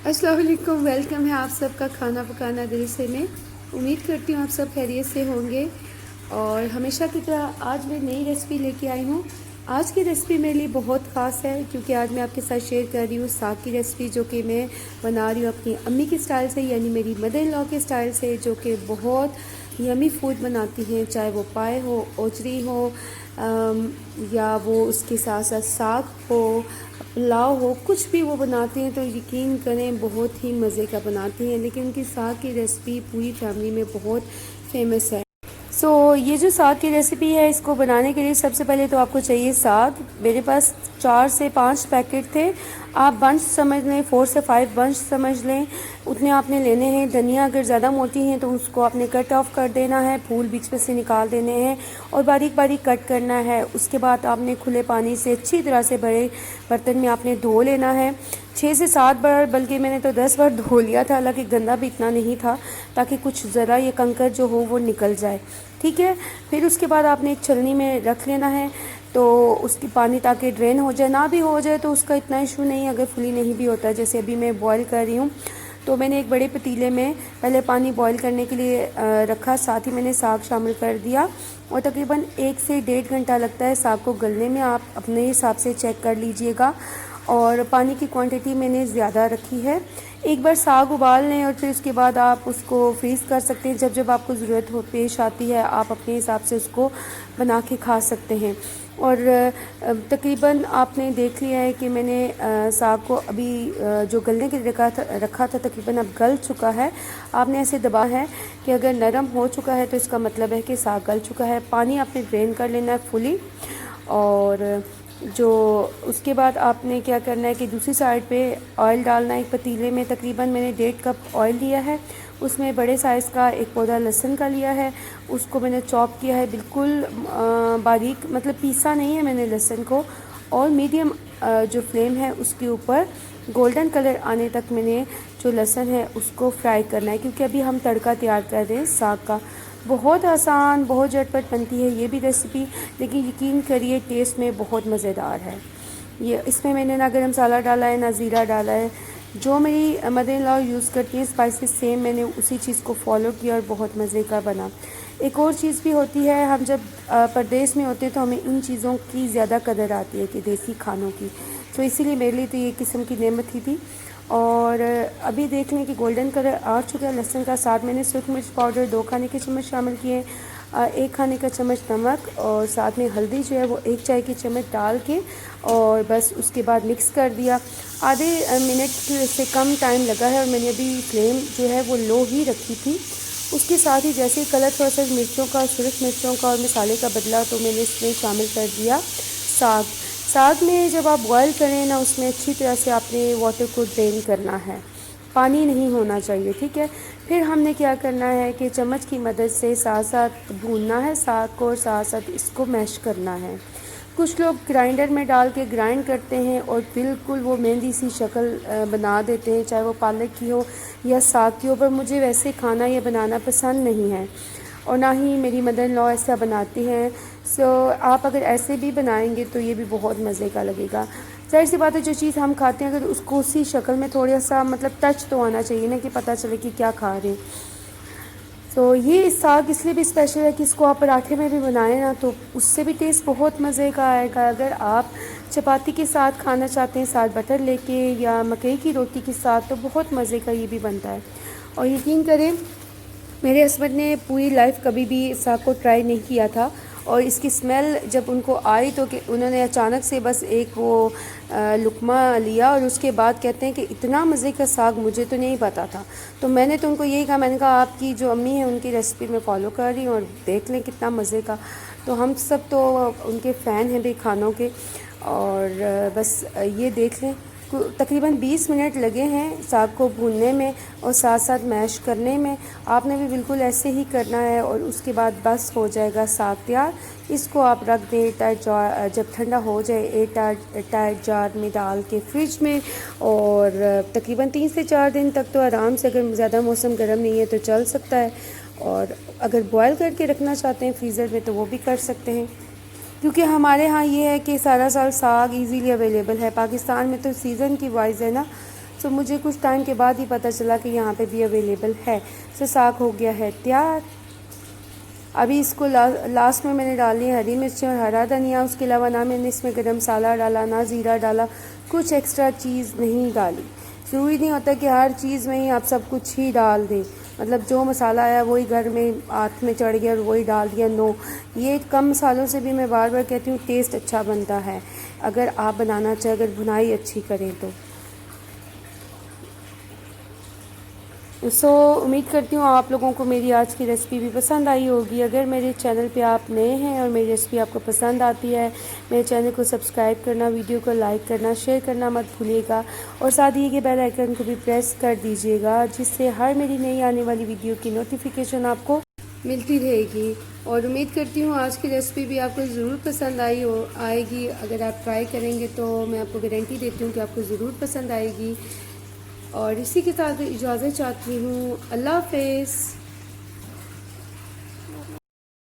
अस्सलाम वालेकुम। वेलकम है आप सबका खाना पकाना दिल से में। उम्मीद करती हूँ आप सब खैरियत से होंगे। और हमेशा की तरह आज मैं नई रेसिपी लेके आई हूँ। आज की रेसिपी मेरे लिए बहुत ख़ास है क्योंकि आज मैं आपके साथ शेयर कर रही हूँ साग की रेसिपी, जो कि मैं बना रही हूँ अपनी अम्मी के स्टाइल से, यानी मेरी मदर इन लॉ के स्टाइल से, जो कि बहुत यमी फूड बनाती हैं। चाहे वो पाए हो, ओचरी हो, या वो उसके साथ साथ साग हो, पुलाव हो, कुछ भी वो बनाती हैं तो यकीन करें बहुत ही मज़े का बनाती हैं। लेकिन उनकी साग की रेसिपी पूरी फैमिली में बहुत फेमस है। ये जो साग की रेसिपी है, इसको बनाने के लिए सबसे पहले तो आपको चाहिए साग। मेरे पास 4 से 5 पैकेट थे। आप बंच समझ लें, 4 से 5 बंच समझ लें, उतने आपने लेने हैं। धनिया अगर ज़्यादा मोटी हैं तो उसको आपने कट ऑफ कर देना है, फूल बीच में से निकाल देने हैं और बारीक बारीक कट करना है। उसके बाद आपने खुले पानी से अच्छी तरह से बड़े बर्तन में आपने धो लेना है, 6 से 7 बार, बल्कि मैंने तो 10 बार धो लिया था। हालांकि गंदा भी इतना नहीं था, ताकि कुछ ज़रा ये कंकर जो हो वो निकल जाए। ठीक है। फिर उसके बाद आपने एक छलनी में रख लेना है, तो उसकी पानी ताकि ड्रेन हो जाए। ना भी हो जाए तो उसका इतना इशू नहीं, अगर फुली नहीं भी होता। जैसे अभी मैं बॉईल कर रही हूँ, तो मैंने एक बड़े पतीले में पहले पानी बॉईल करने के लिए रखा, साथ ही मैंने साग शामिल कर दिया और तकरीबन 1 से 1.5 घंटा लगता है साग को गलने में। आप अपने हिसाब से चेक कर लीजिएगा। और पानी की क्वांटिटी मैंने ज़्यादा रखी है। एक बार साग उबाल लें और फिर उसके बाद आप उसको फ्रीज़ कर सकते हैं। जब जब आपको ज़रूरत हो पेश आती है, आप अपने हिसाब से उसको बना के खा सकते हैं। और तकरीबन आपने देख लिया है कि मैंने साग को अभी जो गलने के लिए रखा था तकरीबन अब गल चुका है। आपने ऐसे दबा है कि अगर नरम हो चुका है तो इसका मतलब है कि साग गल चुका है। पानी आपने ड्रेन कर लेना है फुली। और जो उसके बाद आपने क्या करना है कि दूसरी साइड पे ऑयल डालना है। एक पतीले में तकरीबन मैंने 1.5 कप ऑयल लिया है, उसमें बड़े साइज़ का एक पौधा लहसुन का लिया है। उसको मैंने चॉप किया है बिल्कुल बारीक, मतलब पीसा नहीं है मैंने लहसुन को। और मीडियम जो फ्लेम है उसके ऊपर गोल्डन कलर आने तक मैंने जो लहसुन है उसको फ्राई करना है, क्योंकि अभी हम तड़का तैयार कर रहे हैं साग का। बहुत आसान, बहुत झटपट बनती है ये भी रेसिपी, लेकिन यकीन करिए टेस्ट में बहुत मज़ेदार है। ये इसमें मैंने ना गरम मसाला डाला है ना ज़ीरा डाला है। जो मेरी मदर इन लॉ यूज़ करती हैं स्पाइसेस, सेम मैंने उसी चीज़ को फॉलो किया और बहुत मज़े का बना। एक और चीज़ भी होती है, हम जब परदेश में होते हैं तो हमें इन चीज़ों की ज़्यादा कदर आती है कि देसी खानों की। तो इसीलिए मेरे लिए तो ये किस्म की नेमत ही थी। और अभी देख लें कि गोल्डन कलर आ चुका है लहसुन का। साथ मैंने सूखी मिर्च पाउडर 2 खाने के चम्मच शामिल किए, 1 खाने का चम्मच नमक और साथ में हल्दी जो है वो 1 चाय की चम्मच डाल के और बस उसके बाद मिक्स कर दिया। आधे मिनट से कम टाइम लगा है और मैंने अभी फ्लेम जो है वो लो ही रखी थी। उसके साथ ही जैसे ही कलर थोड़ा सा मिर्चों का, सुरख मिर्चों का और मसाले का बदला, तो मैंने इसमें शामिल कर दिया साग। साग में जब आप बॉयल करें ना, उसमें अच्छी तरह से आपने वाटर को ड्रेन करना है, पानी नहीं होना चाहिए। ठीक है। फिर हमने क्या करना है कि चम्मच की मदद से साथ साथ भूनना है साग को और साथ साथ इसको मैश करना है। कुछ लोग ग्राइंडर में डाल के ग्राइंड करते हैं और बिल्कुल वो मेहंदी सी शक्ल बना देते हैं, चाहे वो पालक की हो या साग की हो। पर मुझे वैसे खाना या बनाना पसंद नहीं है और ना ही मेरी मदर इन लॉ ऐसा बनाती हैं। आप अगर ऐसे भी बनाएंगे तो ये भी बहुत मज़े का लगेगा। ज़ाहिर सी बात है, जो चीज़ हम खाते हैं अगर उसको उसी शक्ल में थोड़ा सा मतलब टच तो आना चाहिए ना, कि पता चले कि क्या खा रहे हैं। तो ये साग इसलिए भी स्पेशल है कि इसको आप पराठे में भी बनाएं ना तो उससे भी टेस्ट बहुत मज़े का आएगा। अगर आप चपाती के साथ खाना चाहते हैं, साथ बटर लेके, या मकई की रोटी के साथ, तो बहुत मज़े का ये भी बनता है। और यकीन करें, मेरे हस्बैंड ने पूरी लाइफ कभी भी साग को ट्राई नहीं किया था और इसकी स्मेल जब उनको आई तो कि उन्होंने अचानक से बस एक वो लुकमा लिया और उसके बाद कहते हैं कि इतना मज़े का साग मुझे तो नहीं पता था। तो मैंने तो उनको यही कहा, मैंने कहा आपकी जो अम्मी है उनकी रेसिपी मैं फ़ॉलो कर रही हूँ और देख लें कितना मज़े का। तो हम सब तो उनके फ़ैन हैं भी खानों के। और बस ये देख लें, तकरीबन 20 मिनट लगे हैं साग को भूनने में और साथ साथ मैश करने में। आपने भी बिल्कुल ऐसे ही करना है और उसके बाद बस हो जाएगा साग तैयार। इसको आप रख दें टाइट जार, जब ठंडा हो जाए टाइट जार में डाल के फ्रिज में, और तकरीबन 3 से 4 दिन तक तो आराम से, अगर ज़्यादा मौसम गर्म नहीं है तो चल सकता है। और अगर बॉयल करके रखना चाहते हैं फ्रीज़र में तो वो भी कर सकते हैं, क्योंकि हमारे यहाँ ये है कि सारा साल साग इजीली अवेलेबल है। पाकिस्तान में तो सीज़न की वाइज है ना, सो मुझे कुछ टाइम के बाद ही पता चला कि यहाँ पे भी अवेलेबल है। सो साग हो गया है तैयार। अभी इसको लास्ट में मैंने डाली है हरी मिर्ची और हरा धनिया। उसके अलावा ना मैंने इसमें गरम मसाला डाला, ना ज़ीरा डाला, कुछ एक्स्ट्रा चीज़ नहीं डाली। ज़रूरी नहीं होता कि हर चीज़ में ही आप सब कुछ ही डाल दें, मतलब जो मसाला आया वही घर में हाथ में चढ़ गया और वही डाल दिया। नो, ये कम मसालों से भी मैं बार बार कहती हूँ टेस्ट अच्छा बनता है, अगर आप बनाना चाहें, अगर भुनाई अच्छी करें तो। उम्मीद करती हूँ आप लोगों को मेरी आज की रेसिपी भी पसंद आई होगी। अगर मेरे चैनल पे आप नए हैं और मेरी रेसिपी आपको पसंद आती है, मेरे चैनल को सब्सक्राइब करना, वीडियो को लाइक करना, शेयर करना मत भूलिएगा और साथ ही के बेल आइकन को भी प्रेस कर दीजिएगा, जिससे हर मेरी नई आने वाली वीडियो की नोटिफिकेशन आपको मिलती रहेगी। और उम्मीद करती हूँ आज की रेसिपी भी आपको ज़रूर पसंद आएगी। अगर आप ट्राई करेंगे तो मैं आपको गारंटी देती हूँ कि आपको ज़रूर पसंद आएगी। और इसी के साथ इजाज़त चाहती हूँ। अल्लाह हाफ़िज़।